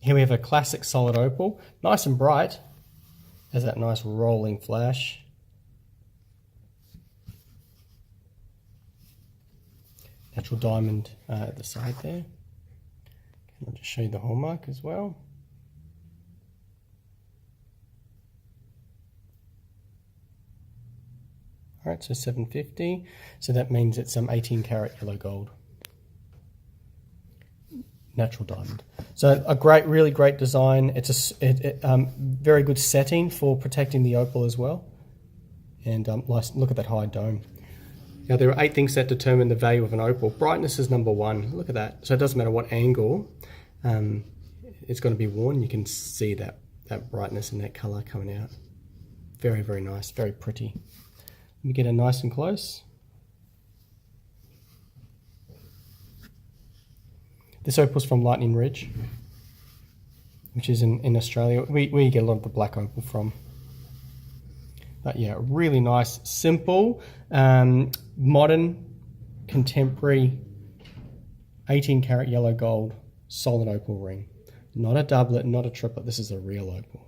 Here we have a classic solid opal, nice and bright, has that nice rolling flash. Natural diamond at the side there. I'll just show you the hallmark as well. Alright, so 750, so that means it's 18 karat yellow gold. Natural diamond. So a really great design. It's a very good setting for protecting the opal as well. And look at that high dome. Now there are 8 things that determine the value of an opal. Brightness is number 1. Look at that. So it doesn't matter what angle it's going to be worn. You can see that brightness and that color coming out. Very, very nice. Very pretty. Let me get it nice and close. This opal is from Lightning Ridge, which is in Australia. We get a lot of the black opal from. But yeah, really nice, simple, modern, contemporary, 18 karat yellow gold solid opal ring. Not a doublet, not a triplet. This is a real opal.